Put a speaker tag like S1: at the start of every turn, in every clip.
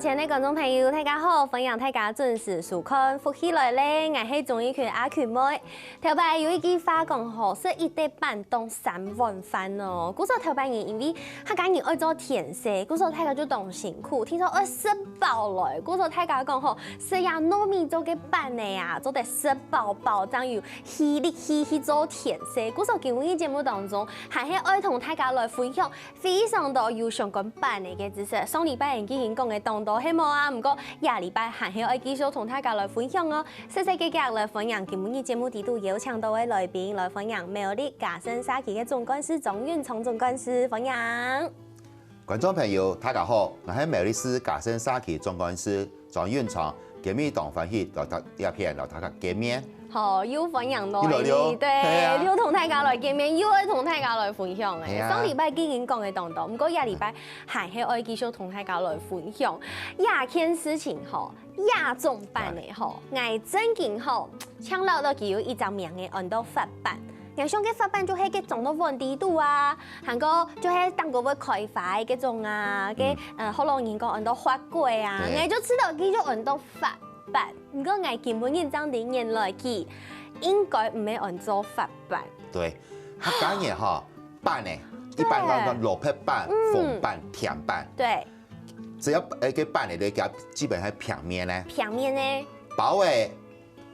S1: 亲爱的观众朋友，大家好，欢迎大家准时收看《福气来咧》，我是综艺圈阿群妹。头摆有一句话讲吼，说一碟板当3碗饭哦。古时候头摆人因为他家人爱做甜食，古时候大家就当辛苦，听说爱吃饱了。古时候大家讲吼，吃呀糯米做嘅板的呀，做得吃饱饱，这样有气力去做甜食。古时候今日节目当中，还是爱同大家来分享非常多有相关板的嘅知识。上礼拜已经讲嘅当多希望啊，不过下礼拜还是爱继续同大家来分享哦。细细嘅来分享，今日节目地度有请到位来宾来分享美丽嘉生沙琪嘅总干事庄运聪总干事分享。
S2: 观众朋友，大家好，我是美丽斯嘉生沙琪总干事庄运聪，今日同欢喜来到一片来大家见面。
S1: 好，又分享到
S2: 对，
S1: 又同大家来见面，又爱同大家来分享诶。上礼拜已經講嘅當當，不過下禮拜還係愛繼續同大家來分享。亞件事情吼，亞種辦嘅吼，我真經吼，搶到到佢有一張名嘅按到法版。我想嘅法版就係嘅種到溫地度啊，韓國就係當個會開發嘅種啊，嘅好多人講按到法規啊，我就知道佢就按到法。不過我基本認真啲年來記，應該唔係按做法版。
S2: 對，客家嘢哈板呢，一般講蘿蔔板、鳳板、甜板。
S1: 對。
S2: 只要個板嚟嘅，基本係平面呢。
S1: 平面呢？
S2: 薄嘅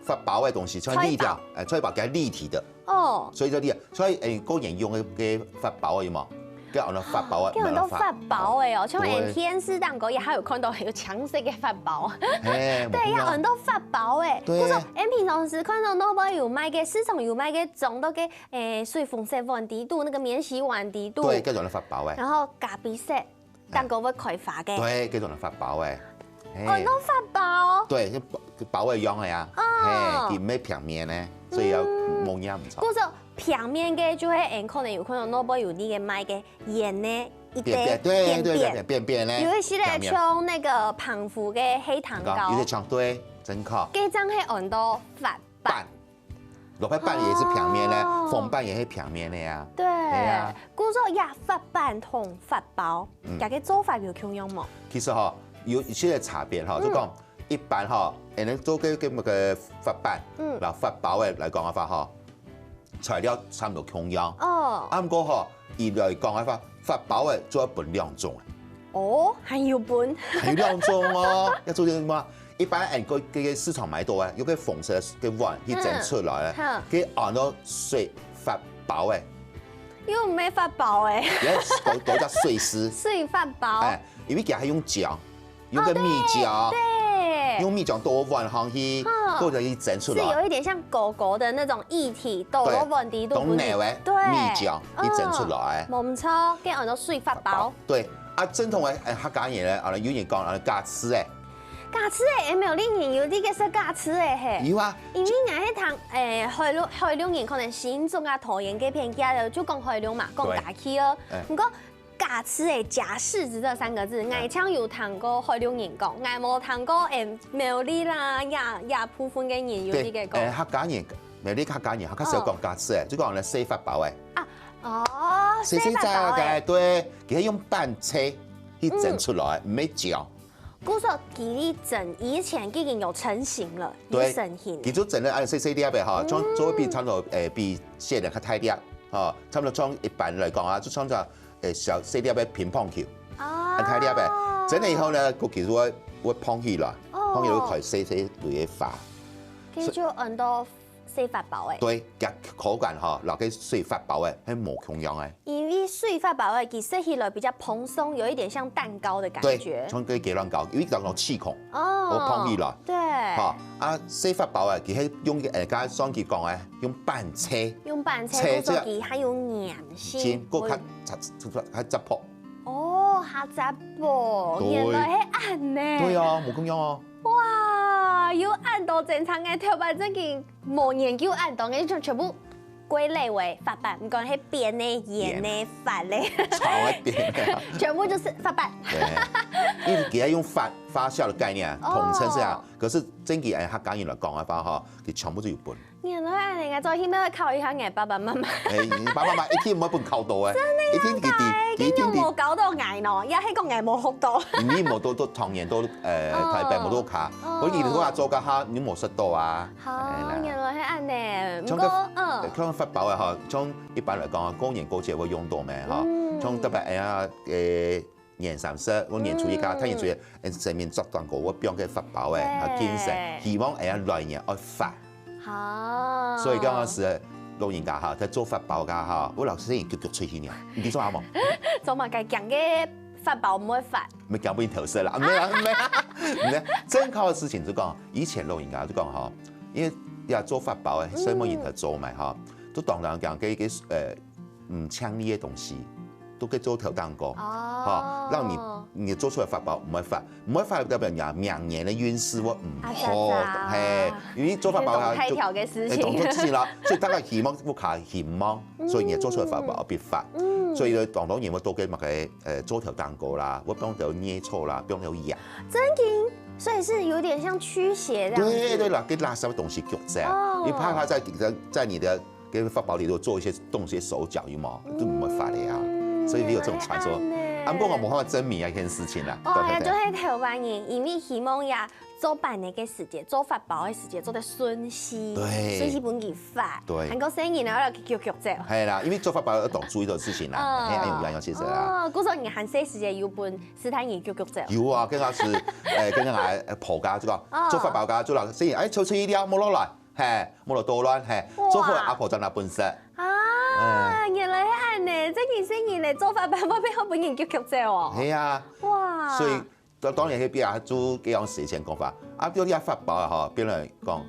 S2: 發薄嘅東西，像立體，吹薄嘅立體的。哦。所以就啲，所以個人用嘅發薄嘅有冇？跟按到發薄啊，
S1: 跟按到發薄誒哦，像天絲蛋糕也還有看到有橙色嘅發薄，對，要按到發薄誒。不過，平常時看到諾寶有賣嘅市場有賣嘅種到嘅水粉色溫地度，那個免洗溫地度，
S2: 對，跟住嚟發薄誒。
S1: 然後咖啡色蛋糕會開發嘅，
S2: 對，跟住嚟發薄誒。
S1: 按到發薄。
S2: 對，薄嘅樣係啊，佢唔係平面咧，所以要冇嘢唔錯。
S1: 平面嘅就係可能有可能諾寶有啲嘅賣嘅圓呢，一
S2: 點便咧，
S1: 有一些咧像那個澎湖嘅黑糖糕，
S2: 有啲像對，真確。
S1: 嗰張係按到法版，
S2: 蘿蔔板也是平面咧，鳳板也係平面嘅呀。
S1: 對，故作呀法版同法薄，大家做法有唔一樣冇？
S2: 其實嗬，有一些差別嗬，就講一般嗬，人做嘅法版，嗱法薄嘅嚟講嘅話嗬。材料差唔多同樣，啱過嗬，而嚟講嘅話，法薄嘅做一本2種。
S1: 哦，還有本？
S2: 係2種哦，要做啲乜？一般人個市場買到嘅，有個紅色嘅碗去整出來咧，佢按到碎法薄嘅。
S1: 又唔係法薄誒？
S2: 而家叫碎絲。
S1: 碎法薄。
S2: 因為佢係用醬，用個蜜醬。用蜜醬多碗上去，或者一整出來，
S1: 是有一點像狗狗的那種液體，多碗地度。
S2: 懂奶味，蜜醬一整出來，
S1: 冇錯，跟按到水發包。
S2: 對，啊正統嘅客家人咧，有人講假吃誒，
S1: 假吃誒，沒有啲人有啲嘅是假吃誒嘿。
S2: 有啊，
S1: 因為我喺談海陸人可能新種啊桃園嘅片家就講海陸嘛，講假期哦，唔過。假吃誒，假柿子這3個字，我唱有談過海陸人講，我冇談過苗栗啦、亞部分嘅人有啲嘅講。
S2: 客家人，苗栗客家人，客家少講假吃誒，就講咧細法薄誒。
S1: 啊，哦，
S2: 細扎嘅，對，佢係用板切去整出來，唔係醬。
S1: 古說佢啲整以前已經有成型了，已成型。
S2: 佢就整咧，細細啲嘅嚇，做比差唔多比細粒較大啲，嚇，差唔多從一般嚟講啊，就創造。小細粒嘅乒乓球，大粒嘅，整了以後呢，個球會碰起來，碰起來會開細類嘅發，
S1: 佢就按到水發薄誒。
S2: 對，夾口感嗬，落去水發薄嘅係冇同樣嘅。
S1: 因為水發薄嘅，佢食起來比較蓬鬆，有一點像蛋糕的感覺。
S2: 對，像個雞蛋糕，有一種氣孔，
S1: 我
S2: 碰起來。
S1: 對。
S2: 嚇，啊水發薄嘅，佢係用家雙節講嘅，用板切。
S1: 用板切，嗰個還有粘性。
S2: 個較質樸。
S1: 哦，下雜噃，原來係按呢。
S2: 對啊，冇咁樣啊。
S1: 哇，要按到正常嘅頭髮，真係冇研究按到嘅，全部归类为发板，唔讲係扁呢、盐呢、发嘞，
S2: 炒一边的。
S1: 全部就是发板。
S2: 对，因为给它用发酵的概念统称这样，可是真给客家人来讲的话哈，佢全部都有本。
S1: 原来係咁，再起碼考一下我爸爸媽媽。
S2: 爸爸媽媽一天唔一本考到嘅，一天
S1: 佢哋冇搞到捱咯，又係個捱冇學到。
S2: 你冇都唐年都台北冇都卡，我以前嗰下做家下你冇識到啊。
S1: 好，原來係咁嘅。
S2: 像個像發包啊，嚇，像一般嚟講啊，過年過節會用到咩嚇？像特別年30，我年初一家，睇年初一上面作蛋糕，我變嘅發包嘅，建成希望來年愛發。
S1: 好，
S2: 所以剛開始老人家哈，佢做發包家哈，我老師已經腳吹起呢，你記錯啱冇？
S1: 做乜嘅講嘅發包唔會發？
S2: 咪講俾你投射啦，唔係啊，唔係啊，唔係。真靠嘅事情就講，以前老人家都講哈，因為要做發包嘅，所以冇人去做咪哈，都當然講嘅唔搶呢啲東西。都可以做條蛋糕，哈，讓你做出來發包唔會發，唔會發代表人明年的運勢會唔好，係，因為做發包係
S1: 太條嘅事情，
S2: 動作之前啦，所以大家希望會卡希望，所以你做出來發包必發，所以當然會多嘅咪係做條蛋糕啦，我幫到捏錯啦，幫到壓，
S1: 真嘅，所以是有點像驅邪這樣。
S2: 對對啦，給垃圾的東西腳在，你怕它在你的嘅發包裡頭做一些動些手腳，有冇都唔會發的呀。所以你有這種傳說，不過我冇辦法證明一件事情啦。
S1: 哦，就係台灣人，因為希望呀做辦嘅時節，做發包嘅時節做得順勢，順勢本件發。對，韓國生意然後就腳走。係
S2: 啦，因為做發包要懂注意到事情啦，係有樣有其實啦。
S1: 哦，嗰時候你韓式時節有本斯坦爾腳走。
S2: 有啊，跟住是跟住我婆家就講做發包家做啦，雖然抽一條冇落來，係冇落多亂，係做好阿婆在那本色。
S1: 啊，原來係咁呢，這件生意嚟做法辦法比我本人腳腳走哦。
S2: 係啊，哇！所以當然係邊下做幾樣事情講法，啊，啲啲發包啊，嗬，邊嚟講，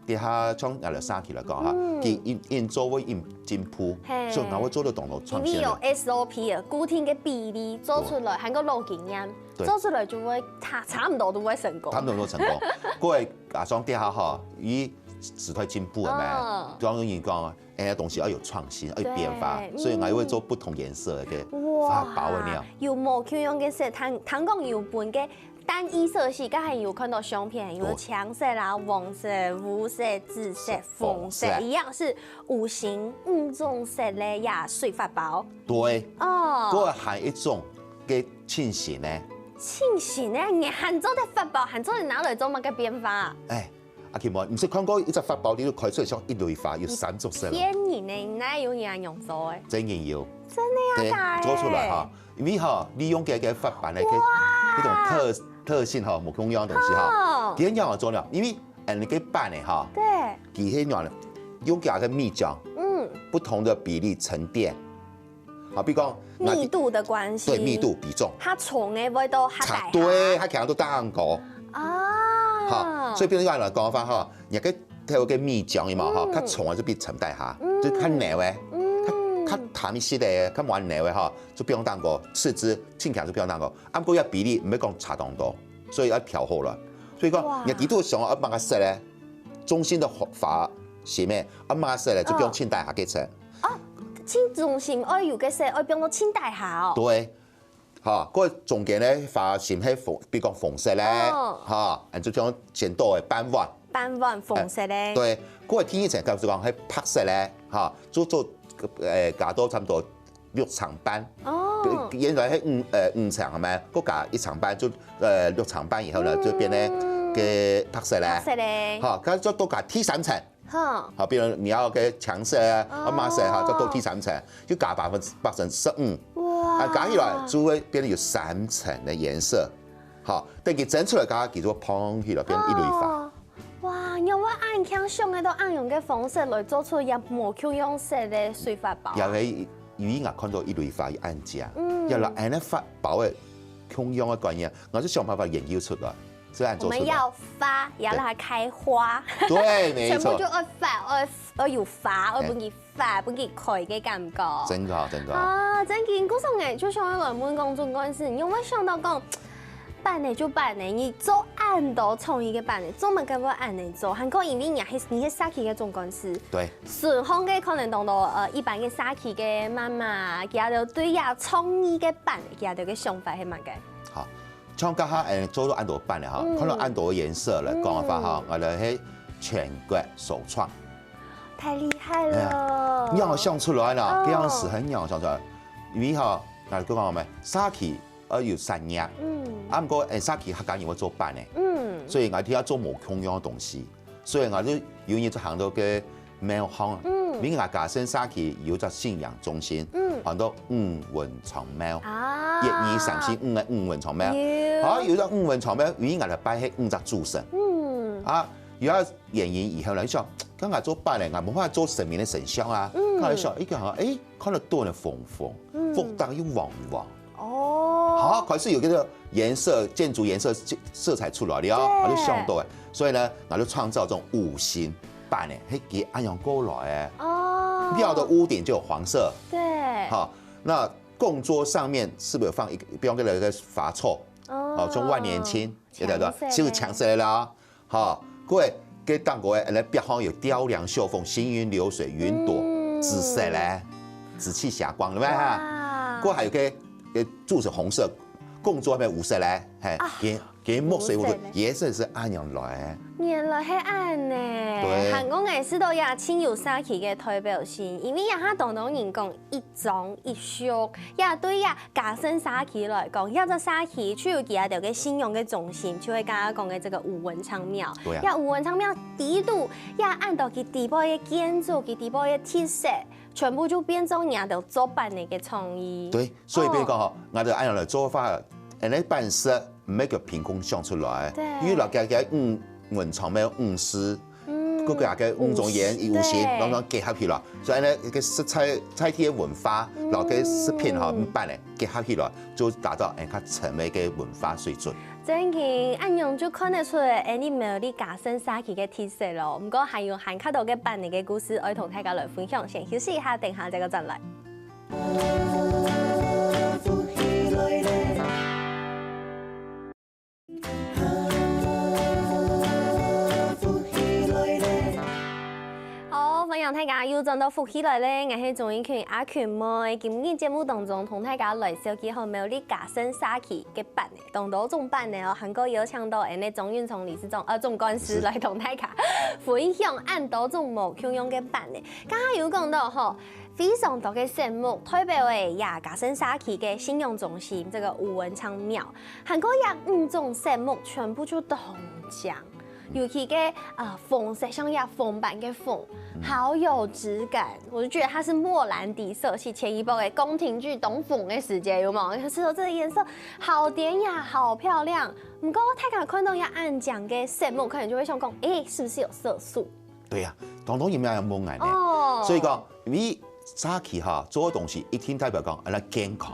S2: 啲下從亞歷山期嚟講嚇，佢因做會因進步，所以我會做到動作創新。
S1: 因為有 SOP 啊，固定嘅比例做出來，韓國老經驗，做出來就會差唔多都會成功。差唔多都成功，嗰個亞裝啲下嗬，以時代進步係咪？當然講。東西要有創新，要有變化，所以我會做不同顏色嘅發包嘅料。有冇咁樣嘅色？香港有本嘅單一色系，剛才有看到相片，有橙色啦、黃色、烏色、紫色、紅色，一樣是5型5種色嘅呀水發包。對，哦，嗰個係一種嘅輕型咧。輕型咧，你韓做嘅發包，韓做你哪嚟做乜嘅變化？阿奇冇，唔識看過一隻發包，你都開出嚟像一類化，有3種色。天然嘅，哪有人用做嘅？真嘅有，真係啊！做出來嚇，因為嚇利用嘅發辦嘅嗰種特性嚇，冇同樣東西嚇。點樣做呢？因為你嘅辦嘅嚇，對，佢係樣用嘅蜜漿，不同的比例沉澱。好，比如講密度的關係，對，密度比重，它重嘅味道較大，對，它強度大個。啊，所以變咗嚟講法嚇，人家睇個蜜漿嘛嚇，較重嘅就變沉大下，就較黏嘅，較淡一些嘅，較軟黏嘅嚇，就不用當個次之輕強就不用當個，啱嗰個比例唔係講差當多，所以要調好啦。所以講，人哋都想要幫佢色咧，中心的發前面要幫佢色咧，就不用輕大下嘅層。哦，輕中心要有嘅色，要變到輕大下哦。對。嚇，嗰個中間咧發線係紅，比如講紅色咧，嚇，然後將前度嘅斑紋紅色咧，對，嗰個天一層咁就講係白色咧，嚇，做加多差唔多6層斑，哦，原來係5層係咪？嗰加1層斑就6層斑以後咧就變咧嘅白色咧，嚇，咁再多加第3層。好，比如你要嘅橙色啊、馬色嚇，再多第3層，就加15%。哇！加起來就會變得有3層嘅顏色，好，但佢整出來加叫做蓬起來變一類化。哇！有我按腔上嘅都按用嘅方式來做出一模樣樣式嘅水發包。又係有啲人看到一類化要按價，又來按咧發包嘅樣樣嘅概念，我就想辦法研究出來。我們要發，要讓它開花。對，沒錯。全部就要發，要有花，要本佢發，本佢開嘅感覺。真㗎，真㗎。啊，真嘅，嗰時候就想來問講做嗰陣時，因為想到講，办呢就办呢，你做按到创意嘅办呢，做乜嘅要按呢做？韩国因为你係你係 Saki 嘅總公司，
S2: 对，
S1: 順豐嘅可能當到一般嘅 Saki 嘅媽媽，佢就對呀創意嘅辦，佢就嘅想法係乜嘅？
S2: 好，像家下做到按度办的哈，看到按度的颜色来讲法哈，我哋係全国首创。
S1: 太厲害了！
S2: 樣想出來啦，這樣是很樣想出來。因為哈，我哋講咩？Saki 要3年，啊唔過Saki 客家人會做辦嘅，所以我哋要做無共樣嘅東西，所以我哋有嘢就行到嘅廟行，因為我家先 Saki 有隻信仰中心，行到5雲長廟，1、2、3、4、5嘅5雲長廟，好有隻5雲長廟，因為我哋擺喺5隻主神，啊。有啲演員以後嚟想，咁我做辦咧，我冇法做神明嘅神像啊。咁我想，一個好，看到多人鳳鳳，鳳當又黃黃。哦。好，開始有嗰個顏色，建築顏色色彩出來了，我就想到嘅，所以呢，我就創造這種五行辦咧，係幾按樣過來嘅。哦。廟的屋頂就有黃色。對。好，那供桌上面是不是有放一個，比方講個發臭？哦。從萬年青，對對對，是不是強色啦？好。各位，給當國誒，壁方有雕梁繡鳳、行雲流水、雲朵、紫色咧，紫氣霞光，對唔對哈？各位還有個柱子紅色，供桌邊五色咧，係給墨水，顏色是按樣來。原來係按呢。對。韓國藝術都也親有 Saki 嘅代表性，因為也嚇當當人講一種一俗，也對也加深 Saki 來講，一個 Saki 主要其他條嘅信仰嘅中心，就係剛剛講嘅這個吳文昌廟。對啊。也吳文昌廟底度也按到佢底部嘅建築，佢底部嘅特色，全部就變做人哋做辦嘅創意。對，所以比如講嗬，我哋按樣嚟做法，你辦事唔係叫憑空想出來，因為嗱嘅文昌廟5師。嗰個嘅5種顏五行，啷啷結合起來，所以呢個色彩體嘅文化，然後嘅食品嚇唔辦咧結合起來，就達到較前衛嘅文化水準。真嘅，按樣就看得出來，你冇啲加深 Saki 嘅特色咯。唔過還有韓卡度嘅辦理嘅故事，我同大家來分享。先休息一下，等下再個陣來。大家又轉到福起來咧，我係綜藝圈阿權妹。今日節目當中同大家來紹介好沒有啲加深 Saki 嘅辦咧，當到總辦咧，韓國有請到誒鍾運聰理事長總幹事來同大家分享按到種無共樣嘅辦咧。剛剛有講到吼，非常多嘅節目代表誒也加深 Saki 嘅信仰中心，這個吳文昌廟，韓國也5種節目全部就同獎。尤其嘅鳳色，像呀鳳版嘅鳳，好有質感。我就覺得它是莫蘭迪色系前一部嘅宮廷劇《東鳳》嘅時節有冇？可是這個顏色好典雅，好漂亮。唔過大家看到要按獎嘅節目，可能就會想講，是不是有色素？對呀，當然有咩有冇眼呢？所以講，你 Saki 哈做嘅東西，一聽代表講，係健康，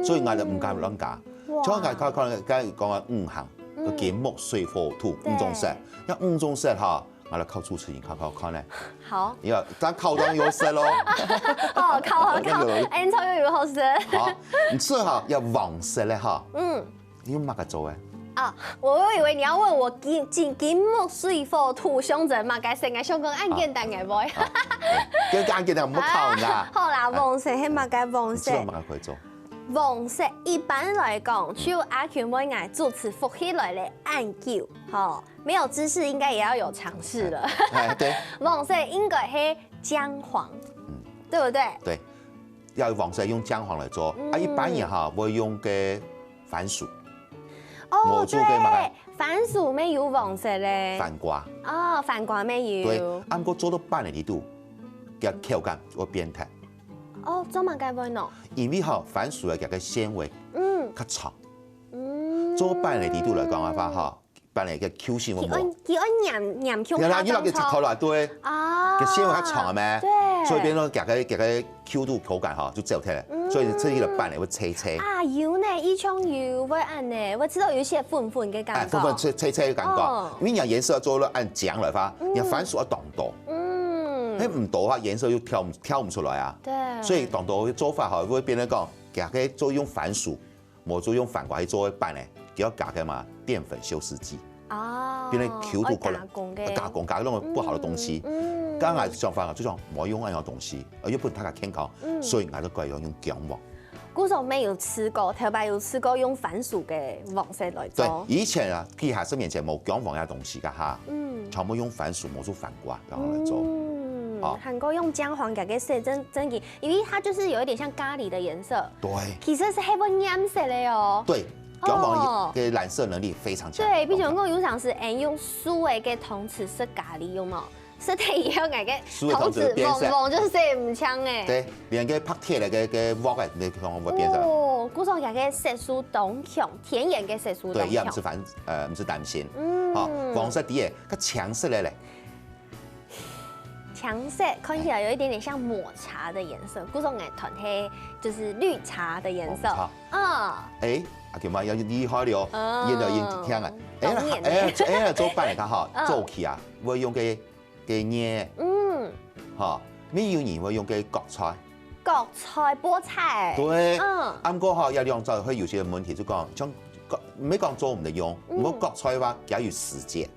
S2: 所以我哋唔敢亂加。所以我講啊5行。金木水火土5種色，那5種色哈，我來靠主持人考看呢。好，你看咱考當有色咯。哦，考，安超又有好色。好，你這哈要黃色咧哈。你用乜個做誒？啊，我以為你要問我金木水火土相陣嘛，該成個相關按鍵單嘅袂。跟按鍵單唔好考啦。好啦，黃色係乜嘅黃色？乜個可以做？黃色一般來講，就阿權妹愛主持福起來的按鈕，吼，沒有知識應該也要有嘗試了。對，黃色應該係薑黃，對不對？對，要黃色用薑黃來做，一般人哈會用嘅番薯。哦，對，番薯沒有黃色咧。番瓜。哦，番瓜沒有。對，按過做到半年度，嘅口感會變態。哦，做乜嘅會喏？因為哈番薯嘅個纖維，較長，做辦嘅地度來講嘅話，哈，辦嚟嘅 Q 性會冇。佢按黏 Q 較長。你落嘅石頭來對，個纖維較長嘅咩？對。所以變咗個 Q 度口感哈就走起來，所以這啲嚟辦嚟會脆脆。啊，有呢，一種有會按呢，我知道有些粉粉嘅感覺。粉粉脆脆嘅感覺，因為你顏色做咗按醬來發，你番薯要凍多。唔到嘅話，顏色又挑唔出來啊。對。所以當到做法嚇會變得講，其實做用番薯，冇做用番瓜去做辦咧，叫加个嘛淀粉修饰剂，
S1: 哦，
S2: 变成 Q 度可能
S1: 加工
S2: 加那种不好的东西。刚才想法就讲莫用那样东西，而又不能太健康，所以俺都改用姜黄。
S1: 古时候没有吃过，头摆有吃过用番薯的黄色来
S2: 对，
S1: 做。
S2: 以前啊，地下室面前冇姜黄呀东西噶哈，全部用番薯磨出反瓜然后来做。
S1: 韩国用姜黄给个色真给，因为它就是有一点像咖喱的颜色。
S2: 对，
S1: 其实是黑不颜色的哦。
S2: 对，姜黄的染色能力非常强。
S1: 对，比如讲有常是用素的给同时色咖喱有冇？色体以后改个同时黄就是色唔呛诶。
S2: 对，连个拍铁的个锅个你看会变色。
S1: 哦，古种改个色素东强，甜颜嘅色素东强。
S2: 对，也唔是唔是担心。好，黄色底个强色的嘞。
S1: 强色看起来有一点点像抹茶的颜色，古种爱团黑就是绿茶的颜色。
S2: 哎，阿舅妈要厉害了哦，演到演听啊。做饭嚟讲哈，做起啊，会用嘅叶，哈，咩有人会用嘅国菜。
S1: 国菜、菠菜。
S2: 对，啱過哈，有兩種會有些問題就講，像唔係講做唔得用，我國菜嘅話，假如時節，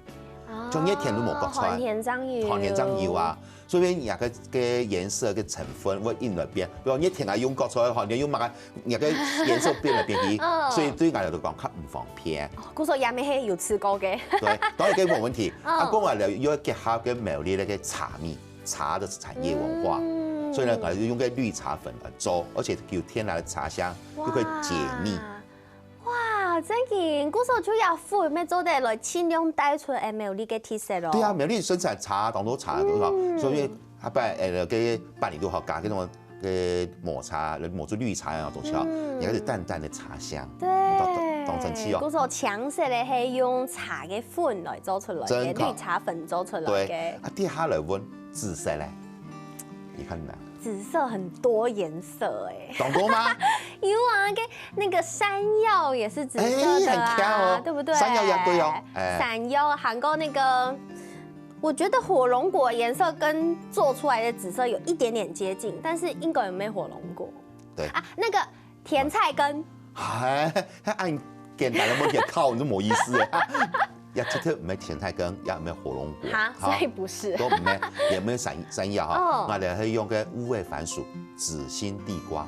S2: 像一天都冇國菜，
S1: 寒天章魚，
S2: 寒天章魚啊，所以人個嘅顏色嘅成分會因來變，比如一天啊用國菜，寒天用乜嘅，人個顏色變來變去，所以對我嚟講較唔方便。
S1: 古時候也未係有吃過嘅。
S2: 對，當然嘅冇問題。阿公話要結合嘅苗栗嘅茶米，茶的產業文化。所以呢，我就用个绿茶粉来做，而且有天然的茶香，又可以解腻。
S1: 哇，真嘅，古時候就要富咩做得來盡量帶出誒苗栗嘅特色咯。
S2: 對啊，苗栗生產茶當多茶對吧？所以阿伯嘅半年都好加嗰種嘅抹茶，抹出綠茶啊東西啊，有一個淡淡的茶香。
S1: 對，
S2: 當真氣哦。
S1: 古時候強勢咧係用茶嘅粉來做出來嘅，綠茶粉做出來嘅。
S2: 對，啊，跌下來問紫色咧。你看哪？
S1: 紫色很多颜色哎，
S2: 懂多吗？
S1: 有啊，跟那个山药也是紫色的啊，对不对？
S2: 山药也对哦。
S1: 山药韩国那个，我觉得火龙果颜色跟做出来的紫色有一点点接近，但是应该有没有火龙果？
S2: 对
S1: 啊，那个甜菜根。
S2: 按简单的问题靠，你都没意思哎。也这个唔係甜菜根，也唔係火龍果，
S1: 所以不是。
S2: 都唔係，也唔係山藥哈，我哋係用嘅烏味番薯、紫心地瓜。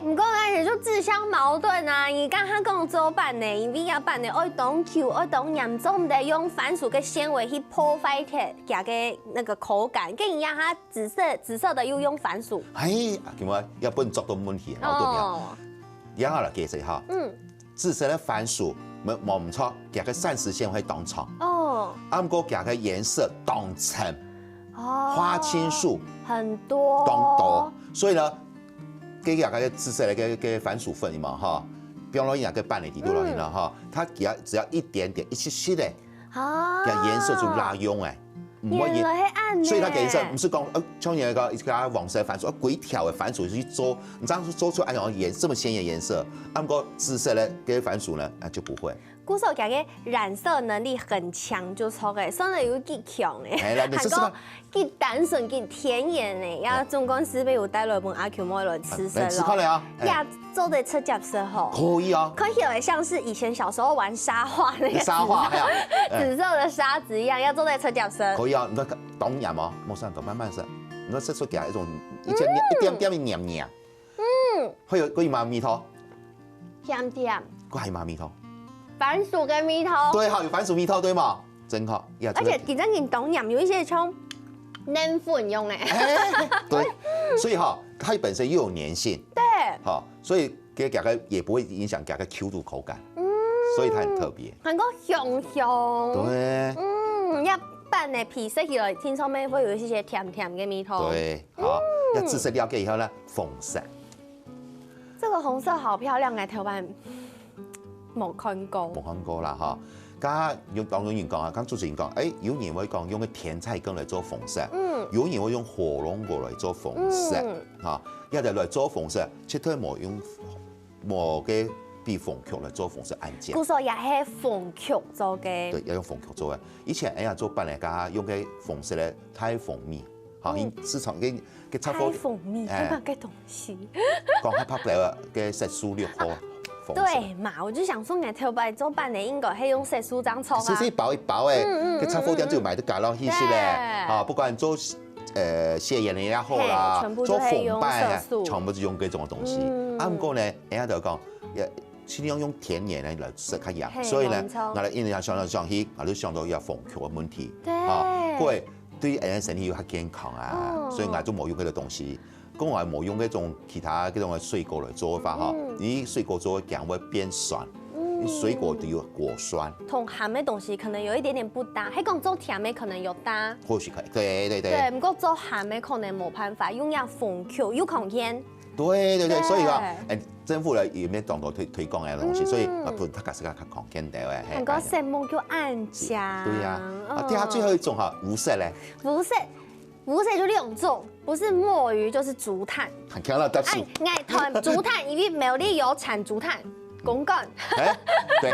S1: 唔過嗰陣就自相矛盾啊！你剛剛講做飯呢，因為要飯呢愛當球愛當鹽，總唔得用番薯嘅纖維去破壞它嘅那個口感，跟一樣，它紫色的又用番薯。
S2: 咁我要本作到問題，矛盾嘅。然後嚟解釋下，紫色嘅番薯。冇唔錯，夾個膳食纖維當長，啱過夾個顏色當橙，花青素
S1: 很多，
S2: 當多，所以呢，給夾個紫色嘅番薯粉嘛哈，比方說人家半年底多少年了哈，它只要一點點一些些的，嘅顏色就拉用哎。
S1: 原來係暗，
S2: 所以它顏色唔是講像一個黃色番薯，鬼條嘅番薯去做，你這樣做出來這麼鮮豔顏色，按過紫色的嘅番薯呢，就不會。
S1: 古時候講嘅染色能力很強，就錯嘅，真係有幾強誒。韓國幾單純幾甜顏誒，然後總公司俾我帶來本阿 Q 妹來吃色咯。
S2: 吃看了啊，
S1: 呀，做得出夾色吼。
S2: 可以啊。
S1: 看起來像是以前小時候玩沙畫那個
S2: 沙畫，
S1: 紫色的沙子一樣，要做得出夾色。
S2: 可以啊，你睇當然嘛，冇上頭慢慢食，你食出嚟一種一點點的黏黏。可以買米湯。
S1: 甜甜。
S2: 佢係買米湯。
S1: 番薯跟米湯，
S2: 對，有番薯米湯對嘛？真好，
S1: 而且其實你懂飲有一些像嫩粉用誒，
S2: 對，所以哈，它本身又有粘性，
S1: 對，
S2: 好，所以給夾個也不會影響夾個 Q 度口感，所以它很特別。
S1: 韓國香香，
S2: 對，
S1: 一拌嘅皮食起來，聽說咩會有一些甜甜嘅米湯，
S2: 對，好，要仔細了解以後呢，豐盛。
S1: 這個紅色好漂亮嘅頭版。冇看過
S2: 啦哈！家用當有人講啊，剛主持人講，有人會講用個甜菜根來做鳳色，有人會用火龍果來做鳳色，嚇，一係來做鳳色，絕對冇用冇嘅比鳳曲來做鳳色按鍵。
S1: 古時候也係鳳曲做嘅，
S2: 對，要用鳳曲做嘅。以前做飯嚟家用嘅鳳色咧，太鳳蜜，嚇，市場嘅
S1: 太鳳蜜，咁樣嘅東西，
S2: 講下拍嚟嘅食素率好。缝色。
S1: 对嘛，我就想说，俺头摆做板的应该係用色素章搓啊。
S2: 是一薄一薄诶，佢差貨店就買得假咯，意思咧，啊，不管做卸鹽也好啦，做縫板啊，全部就用這種東西。啊，不過呢，人家就講，盡量用天然嚟食較樣，所以呢，我哋印象上去，我都想到有縫橋嘅問題，啊，因為對人身體又較健康啊，所以我就冇用嗰個東西。咁我冇用嗰種其他嗰種嘅水果嚟做法嚇，你水果做嘅會變酸。水果都有果酸，
S1: 同鹹嘅東西可能有一點點不搭，喺講做甜嘅可能有搭，
S2: 或許可以，對。
S1: 對，不過做鹹嘅可能冇辦法，用要縫口有空間。
S2: 對，所以講，政府咧有咩當到推廣嘅東西，所以我對他家是較空間的誒。
S1: 很多食物叫暗香。
S2: 對呀，第下最後一種哈，無色咧。
S1: 無色就兩種，不是墨魚就是竹炭。
S2: 很強啦，得數。
S1: 愛談竹炭，因為苗栗有產竹炭。公幹，
S2: 對，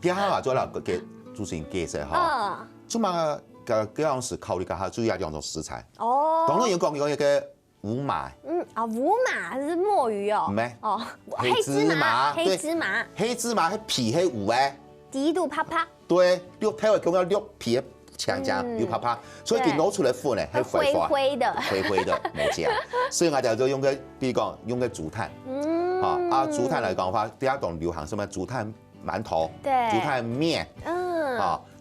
S2: 第下話做啦，給主持人介紹哈。做嘛個樣是考慮下下注意下兩種食材。哦。當然有講一個烏麻。
S1: 烏麻是墨魚哦。
S2: 唔係。
S1: 哦。
S2: 黑芝麻。
S1: 黑芝麻。
S2: 黑芝麻係皮係糊誒。
S1: 底度啪啪。
S2: 對，肉睇嚟講要肉皮強又啪啪，所以佢攞出來粉咧係灰灰的，冇錯。所以我就用個，比如講用個竹炭。竹炭嚟講話，第一檔流行什麼竹炭饅頭，竹炭麵，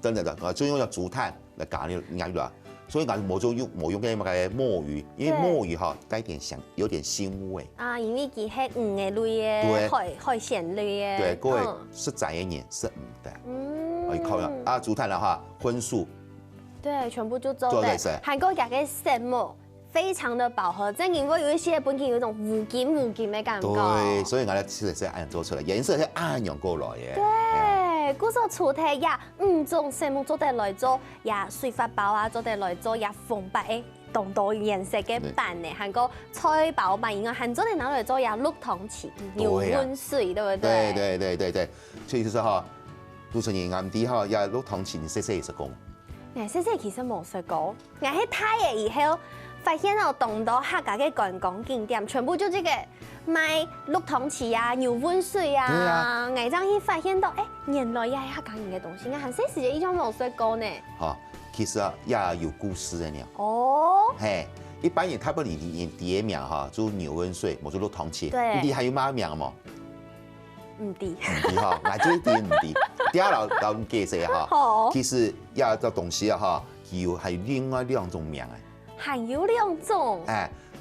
S2: 等等的，我就用竹炭嚟搞呢啲嘢。所以我冇用嘅乜墨魚，因為墨魚帶點香，有點腥味。啊，
S1: 因為佢係魚嘅類嘅，海鮮類嘅。
S2: 對，各位實在一點是唔得。我靠啦，竹炭嘅話葷素。
S1: 對，全部就做的。韓國嘅食物。非常的飽和，正因為有一些本身有一種無筋的感覺。
S2: 對，所以我哋其實係按做出來，顏色係按樣過來嘅。
S1: 對，故所出題也5種食物做得來做，也水發包啊做得來做，也縫白的同多顏色嘅板呢，韓國菜包板應該韓做得拿來做也綠糖糍、牛溫水，對不對？
S2: 對，所以就是哈，主持人啱啲哈，也綠糖糍你細細食過。
S1: 細細其實冇食過，我喺睇嘅以後。發現到東島客家嘅觀光景點，全部就這個賣綠糖糍啊、牛溫水啊，我這樣去發現到，原來也係客家人嘅東西，我很細時嘅以前冇食過呢。
S2: 其實也有故事嘅呢。
S1: 哦。
S2: 一般人他不理第一名哈，就牛溫水，冇做綠糖糍。
S1: 對。
S2: 你還有乜名冇？
S1: 唔知。
S2: 哈，我最啲唔知。第二老介紹哈，其實也個東西啊哈，有係另外2種名嘅。
S1: 還有2種，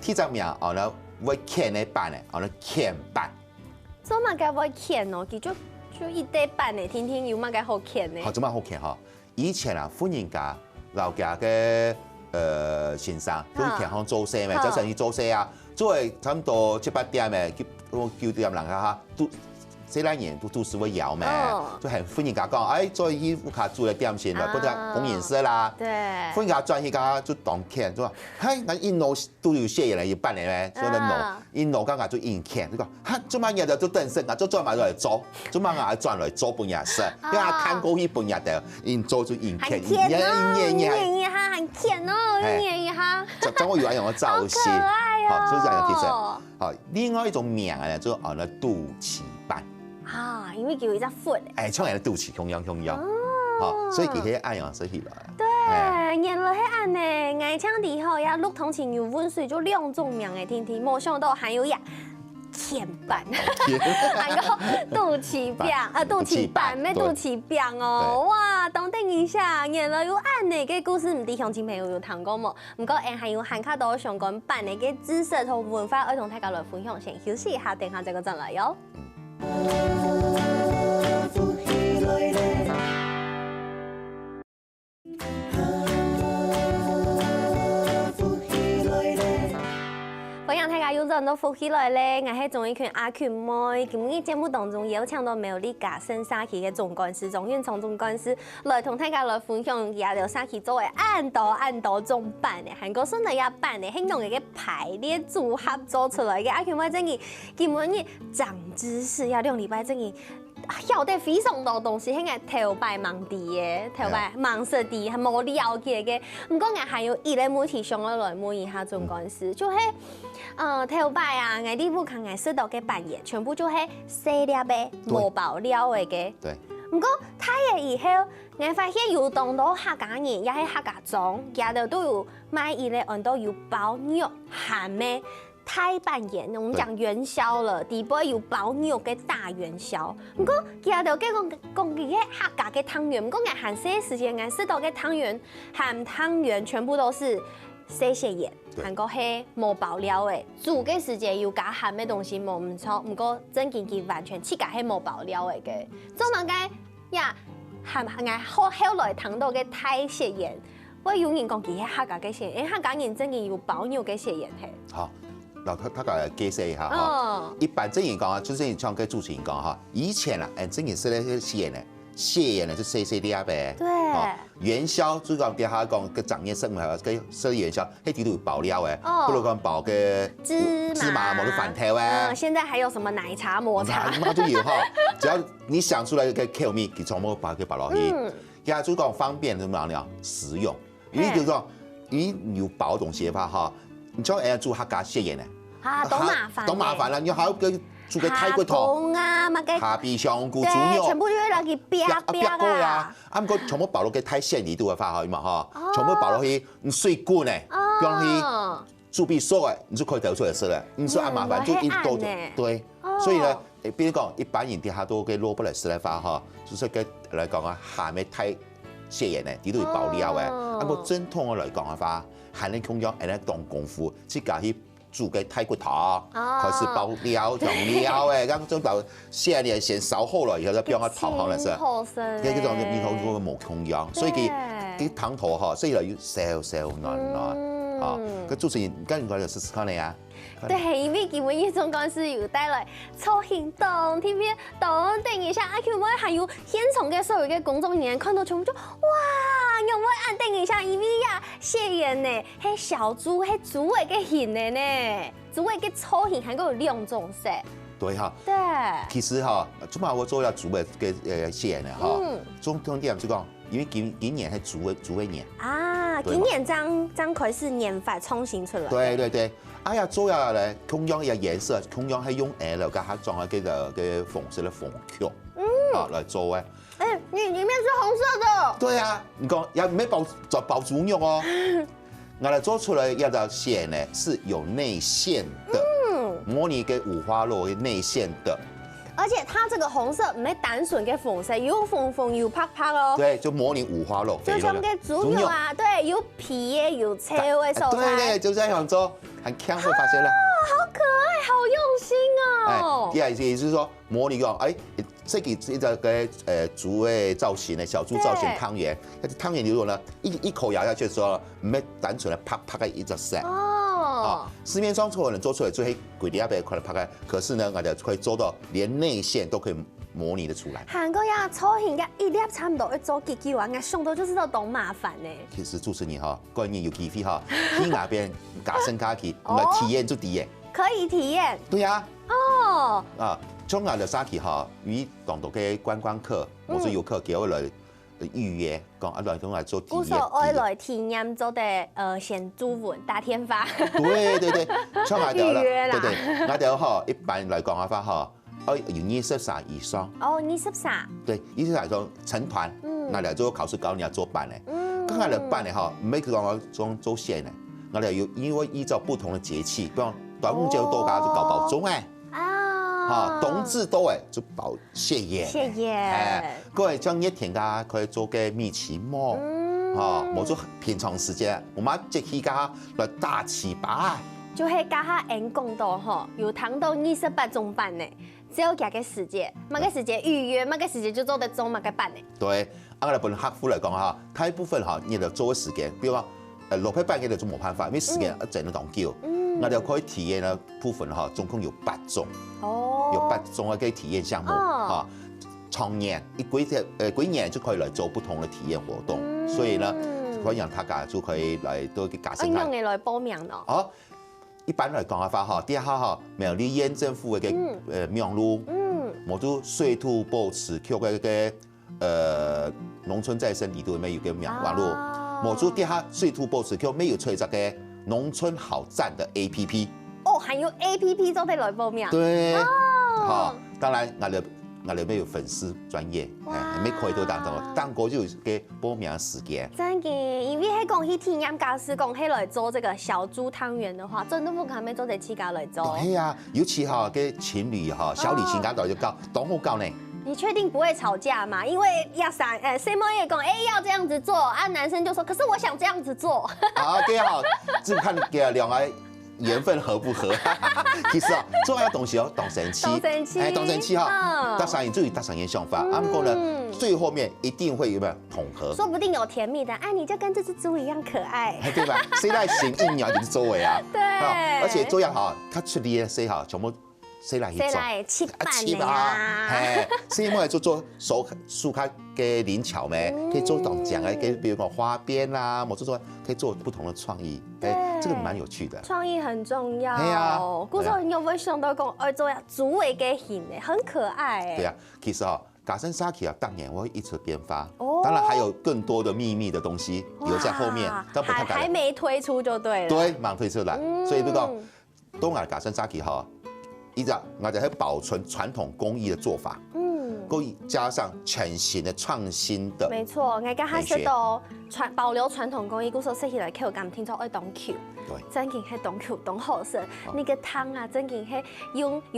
S2: 第一隻名我哋會鉗嘅板咧，我哋鉗板。
S1: 做乜嘅會鉗哦？佢就一堆板咧，天天有乜嘅好鉗呢？
S2: 做乜好鉗哈？以前啊，富人家老家嘅先生都鉗行做生嘅，就算去做生啊，做係差唔多7、8點嘅，叫啲人哈都。這兩年都是會搖咩，就係富人家講，做衣服卡做嚟點先啦，嗰啲紅顏色啦，富人家轉去家就當鉗，就話，我印度都有些人要辦嚟咩，所以咧印度家就印鉗，就講，做乜嘢就等陣，就轉埋嚟做，做乜嘢轉嚟做半日事，因為看過去半日的，印做就印鉗，
S1: 印一下，很鉗哦，印一下，
S2: 就我有一樣嘅造型，好，所以這樣其實，好，另外一種名咧就我哋肚臍板。
S1: 因為叫一隻闊，
S2: 像人肚臍咁樣，所以佢係按樣食起來。
S1: 對，原來係按呢，愛槍底後也綠糖糍牛溫水就2種名嘅天天，冇想到還有呀鉗板，還有肚臍板，肚臍板咩肚臍板哦，哇，等等一下，原來有按呢個故事，唔知鄉親朋友有聽過冇？唔過還有韓卡多相關版嘅個知識同文化，要同大家來分享，先休息一下，等下再個轉來喲。歡迎大家又轉到福起來咧，我係鍾意權阿權妹。今日節目當中邀請到苗栗嘉盛社區嘅總幹事莊運聰總幹事來同大家來分享亞寮社區作為按多種辦嘅，韓國順利也辦嘅，係用一個排列組合做出來嘅。阿權妹正義，今日長知識，要2禮拜正義。晓得非常多东西，迄个头摆盲滴嘅，头摆盲色滴，还冇了解嘅。唔过我还有一类问题想要来问一下总干事，就係頭擺啊，我啲烏坑我識到嘅扮嘢，全部就係細粒嘅冇爆料嘅。
S2: 对。
S1: 唔過睇嘅以後，我發現有當到客家人，也係客家莊，也都有買一類按到有包肉鹹嘅。太扮演，我們講元宵了，底部有包肉嘅大元宵。不過，其實就講嘅客家嘅湯圓，不過我韓式時間我識到嘅湯圓，鹹湯圓全部都是細細鹽，韓國係冇爆料嘅，煮嘅時間要加鹹嘅東西冇唔錯，不過真件件完全自家係冇爆料嘅。總能嘅呀，鹹我後來聽到嘅太細鹽，我有人講佢係客家嘅細鹽，因為客家人真件要包肉嘅細鹽係。
S2: 好。然後他個解釋一下哈，一般正言講啊，就是像跟主持人講哈，以前啊，正言是咧蟹呢，蟹呢就細細粒嘅，
S1: 對，
S2: 元宵就講底下講個長年生活個說元宵，迄啲都有爆料嘅，不如講爆個芝麻冇得飯條誒，
S1: 現在還有什麼奶茶抹茶，
S2: 那就有哈，只要你想出來個口味，佢全部把佢擺落去，其實就講方便怎麼樣呢？實用，因為就講你有包東西嘅話哈，你將人家做客家蟹鹽呢。
S1: 啊，都麻煩，
S2: 都麻煩啦！你還要煮個泰骨湯
S1: 啊，
S2: 下邊香菇、豬肉，
S1: 全部都要攞去煸啊！
S2: 啱個全部包落去太鮮味都會發去嘛嚇，全部包落去水滾咧，放去煮比熟誒，你就可以得出來食啦。唔是咁麻煩，就一多對，所以咧，比如講一般人底下都嘅攞不嚟食嚟發嚇，就是嘅嚟講啊，鹹嘅太鮮鹽咧，啲都要爆料嘅。啱個正統嘅嚟講嘅話，係你咁樣誒咧當功夫，自家去。煮個泰骨湯，開始爆料、調料誒，咁種就蟹呢先燒好了，然後再變個湯好嚟食。嗰種呢個嗰個冇空樣，所以佢湯頭嗬，所以就要燒軟啊。個主持人跟住我就試試看你啊。
S1: 對，因為基本一種講是有帶來超行動 TV 等等一下，阿 Q 妹還有現場嘅所有嘅工作人員看到全部就哇，有冇按等一下，因為呀蟹鹽呢，係小豬係豬嘅個型嘅呢，豬嘅個超型還有兩種色。
S2: 對哈。
S1: 對。
S2: 其實哈，主要我做下豬嘅嘅蟹呢哈，總重點就講，因為今年係豬嘅年。啊，
S1: 今年將開始年法創新出來。
S2: 對。哎呀，做下咧，同樣嘅顏色，同樣係用嚟加下裝嘅嘅紅色嘅鳳橋，啊嚟做嘅。
S1: 你裡面是紅色的。
S2: 對啊，你講也唔係包豬肉哦，我哋做出來一條線呢是有內餡的，模擬嘅五花肉嘅內餡的。
S1: 而且它這個紅色唔係單純嘅紅色，有紅有啪啪哦。
S2: 對，就模擬五花肉。
S1: 就像個豬肉啊，對，有皮嘅，有菜嘅手法。
S2: 對，就這樣做，很強會發現啦。
S1: 好可愛，好用心哦。
S2: 第二意思是說，模擬講，這個一個嘅豬嘅造型咧，小豬造型湯圓，湯圓如果呢一口咬下去的時候，唔係單純的啪啪嘅一隻聲。市面上所有人做出來就係鬼啲一邊快嚟拍嘅，可是呢，我哋可以做到連內餡都可以模擬得出來。韓國呀，超型嘅一粒差唔多要做幾久啊？我想到就是都懂麻煩呢。其實主持人哈，個人有機會哈，去那邊加深加去，來體驗就啲嘢。可以體驗。對呀。哦。啊，從我哋沙去哈，與當地嘅觀光客或者遊客叫我來預約，講啊來嚟做體驗。我說我來體驗做的先租文打天發。對，從我哋啦，對，我哋哈一般來講嘅話哈，要23以上。哦，23。對，23來講成團，我哋做考試高，你要做班咧。咁我哋班咧哈，唔係講我做線咧，我哋要因為依照不同的節氣，比如端午節多家就搞包粽誒。啊，冬至都誒就包蟹鹽，各位將熱天噶可以做嘅米奇膜，冇做平常時間，我媽即起家來大起巴，就係家下人講到吼，有談到28種班呢，只有幾個時間，乜個時間預約，乜個時間就做得做乜個班呢？對，我哋本客戶嚟講哈，大部分哈，你就做嘅時間，比如話落批班嘅就冇辦法，因為時間一整都當叫。我哋可以體驗嘅部分哈，總共有8種，有8種嘅體驗項目哈。長年幾年就可以來做不同嘅體驗活動，所以呢，可以讓大家就可以來多啲加深。用你來報名咯。哦，一般嚟講嘅話哈，第一下哈，苗栗縣政府嘅苗路，某都水土保持，Q 个农村再生里头没有个网络，某都底下水土保持 Q 没有吹这个农村好站的 APP。
S1: 哦，还有 APP 都得来报名。
S2: 对，好，当然我哋没有粉丝专业，没可以都当过就给报名时间。
S1: 真嘅，因为喺讲起体验假使讲起来做这个小猪汤圆的话，真的不可能做得起家来做。
S2: 对啊，尤其哈嘅情侣哈，小旅行嗰度就搞，多好搞呢。
S1: 你确定不会吵架吗？因为谁们也讲，要这样子做，啊，男生就说，可是我想这样子做。
S2: 啊，对好，只看嘅两个缘分合不合。其实啊，做下东西要懂神气，懂神气哈，达成你自己达成一想法，不过呢，最后面一定会有没有统合？
S1: 说不定有甜蜜的，你就跟这只猪一样可爱，
S2: 对吧？谁来行一鸟就是周围啊，
S1: 对，
S2: 而且这样哈，他出力的谁哈，全部。谁来
S1: 七班呀？
S2: 嘿，谁莫来做手术卡嘅灵巧咩？可以做动奖啊，给比如讲花边啦，或者说可以做不同的创意，这个蛮有趣的。
S1: 创意很重要。
S2: 对呀，
S1: 古时候你有没有想到讲，做呀猪尾给型诶，很可爱哎。
S2: 对呀，其实哈，嘎森沙奇啊，当年我会一直编发，当然还有更多的秘密的东西留在后面，
S1: 还没推出就对了。
S2: 对，马上推出来，所以这个东亚嘎森沙奇哈。我哋喺保存传统工艺的做法，可以加上全新的创新的。
S1: 没错，我刚才说到保留传统工艺，古时候说起来，我刚听说爱东 Q，
S2: 对，
S1: 真嘅系东 Q 东好食，那个汤啊，真嘅系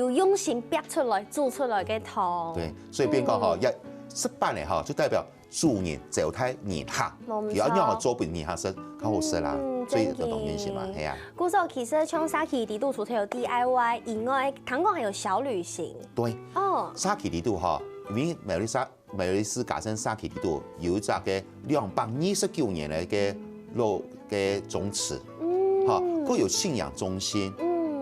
S1: 用心逼出来煮出来嘅汤。
S2: 对，所以变讲哈，要18年哈，就代表祝年走胎年下，要让我做比年下生较好食啦。所以这种原型嘛，系啊。
S1: 古时候其实像沙奇地度除了有 DIY 以外，韩国还有小旅行。
S2: 对。哦。沙奇地度哈，因为美丽斯嘎森沙奇地度有一只嘅229年嘅路嘅宗祠，哈，都有信仰中心，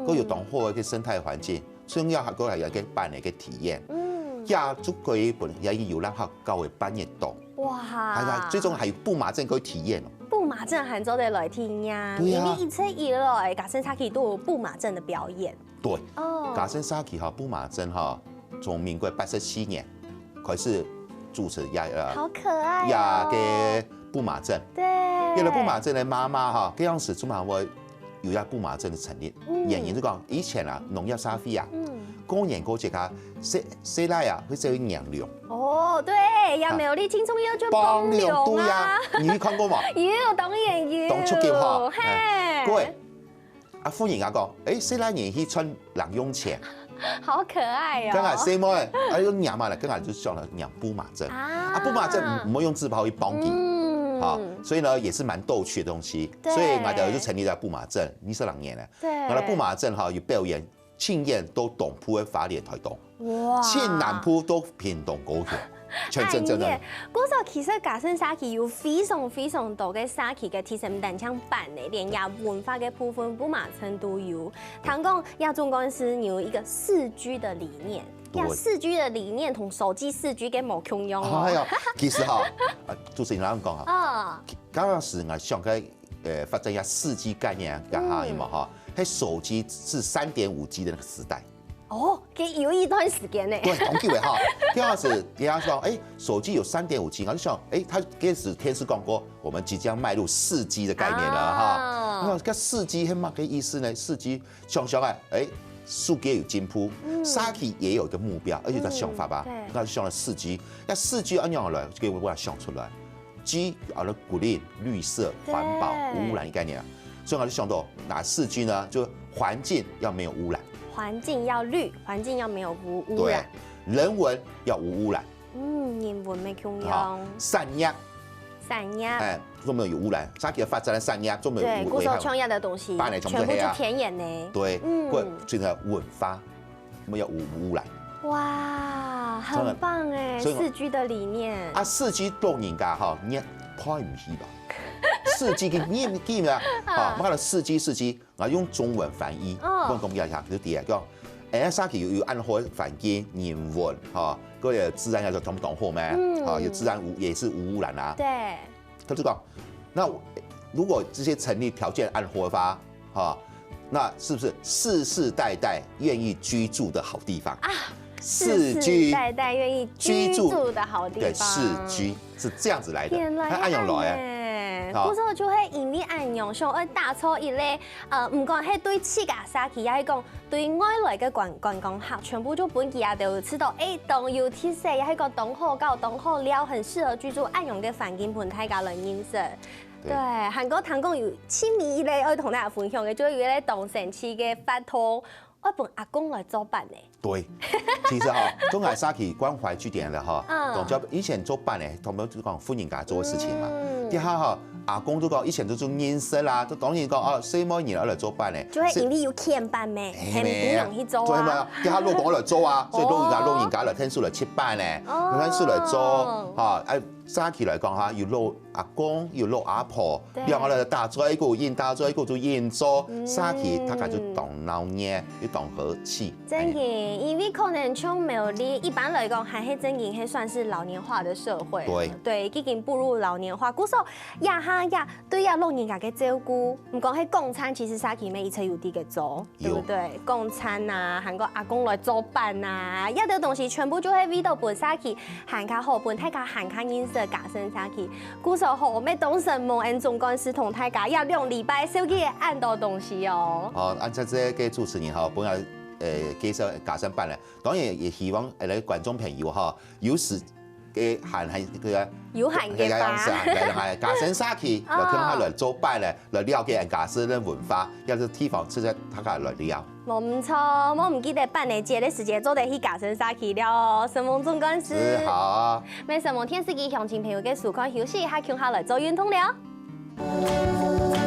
S2: 都有同好嘅生态环境，重要还个系有嘅办嘅体验。也足可以本也有让他高为半夜懂。哇！係啊，最终还有布马镇可以体验哦。
S1: 布马镇杭州的来体验，因为一切以来，嘎森沙奇都有布马镇的表演。
S2: 对，嘎森沙奇哈布马镇哈，从民国87年开始主持
S1: 好可爱
S2: 呀嘅布马镇。
S1: 对，
S2: 有了布马镇的妈妈哈，嗰陣時中馬會有一布馬鎮的成立，原因就講以前啊農業社會啊。過年過節啊，細奶啊，佢就會釀糧。
S1: 哦，對，有沒有你青葱要就幫糧啊？
S2: 你看過嘛？
S1: 有，當然有。
S2: 當出橋哈，
S1: 嘿。
S2: 各位，阿夫人阿講，細奶年去穿人用錢，
S1: 好可愛哦。
S2: 跟下細妹，用釀嘛嚟，跟下就上了釀布馬鎮。啊，布馬鎮唔會用自跑去幫佢。好，所以呢也是蠻逗趣的東西。所以我哋就成立咗布馬鎮，22年啦。對。我哋布馬鎮哈有表演。慶宴都東鋪嘅花蓮台東，哇！慶南鋪都屏東嗰條，全真的。
S1: 嗰時候其實嘎森沙奇有非常多嘅沙奇嘅提升單槍版嘅，連亞文化嘅部分布馬鎮都有。唐講亞中公司有一個4G 的理念，4G 的理念同手機4G 嘅冇共用哦。係啊，
S2: 其實哈，主持人咁講啊，嗰陣時我想嘅發展一下4G 概念嘅下有冇哈？喺手機是3.5G 的那個時代，
S1: 哦，有一段時間呢。
S2: 對，同機會哈，第二是人家講，手機有3.5G，我就想，他開始天時講過，我們即將邁入4G 的概念了哈。那個4G 係乜嘅意思呢？4G 想啊，數據有進步，沙奇也有一個目標，而且在想法吧，那就想了4G，那4G 按樣來，給我想出來 ，G 啊，鼓勵綠色、環保、無污染的概念啊。所以我就想到，那4G呢，就環境要沒有污染，
S1: 環境要綠，環境要沒有污染，
S2: 人文要無污染，
S1: 人文沒共用，
S2: 散壓，都沒有污染，沙奇的發展的散壓都沒有污染，
S1: 對，古時候創業的東西，全部就田野呢，
S2: 對，所以呢文化沒有無污染，
S1: 哇，很棒哎，4G 的理念，
S2: 啊4G 當然㗎哈，你派唔起吧。4G 嘅你記唔記得啊？我講到4G，我用中文翻譯，講一下就啲講，沙奇有暗號環境、人文，哈，嗰個自然要做同好咩？啊，有自然也是無污染啊。
S1: 對。
S2: 他就講，那如果這些成立條件按合法，哈，那是不是世世代代願意居住的好地方？啊，世居
S1: 代代愿意居住的好地方。
S2: 对，世居是这样子来的。
S1: 原来
S2: 按用来
S1: 哎，古时候就会因为按用上而打出一类唔管係對自家沙期，也係講對外來嘅觀光客，全部就本地啊都知道，當有特色，也係個當好搞、當好料，很適合居住按用嘅環境，盤大家來認識。對，韓國聽講有千米類，我同大家分享嘅，就係有咧當神奇嘅法通。我本阿公來做辦呢。
S2: 对，其實哈，中海沙期關懷據點了哈，同咗以前做辦呢，同埋就講歡迎家做嘅事情嘛。啲下哈，阿公都講以前都做認識啦，都當然講哦，細妹兒嚟做辦呢。
S1: 就係因為有牽辦咩，係唔容易做啊。
S2: 對嘛，啲下老公嚟做啊，所以老人家嚟聽書嚟切班呢，聽書嚟做，哈，沙期嚟講嚇，要老阿公，要老阿婆，兩個嚟打咗一個演，打咗一個就演做沙期，大家就當老年，要當和氣。
S1: 真嘅，因為可能像苗栗一般來講，還係真嘅係算是老年化的社會。對，已經步入老年化。古時候呀哈呀，對呀老人家嘅照顧，唔講係供餐，其實沙期咩一切有啲嘅做，對不對？供餐啊，韓國阿公來做飯啊，一啲東西全部就係為到本沙期，韓卡好本，大家韓卡認識家生沙期。古時候好咩當神夢，按總幹事同大家一兩禮拜收幾按到東西哦。
S2: 哦，按照這個主持人哈，本來介紹家生辦咧，當然也希望嚟觀眾朋友哈，有時嘅閒係佢
S1: 有閒嘅吧，
S2: 嚟家生沙期，來聽下來做辦咧，來了解人家生嘅文化，有啲地方實在大家來了。
S1: 冇唔錯，我唔記得辦呢節嘅時間做得去家生沙期了，神夢總幹事。
S2: 好。
S1: 咩神夢天司機鄉親朋友嘅時間休息一下，聽下來做運動了。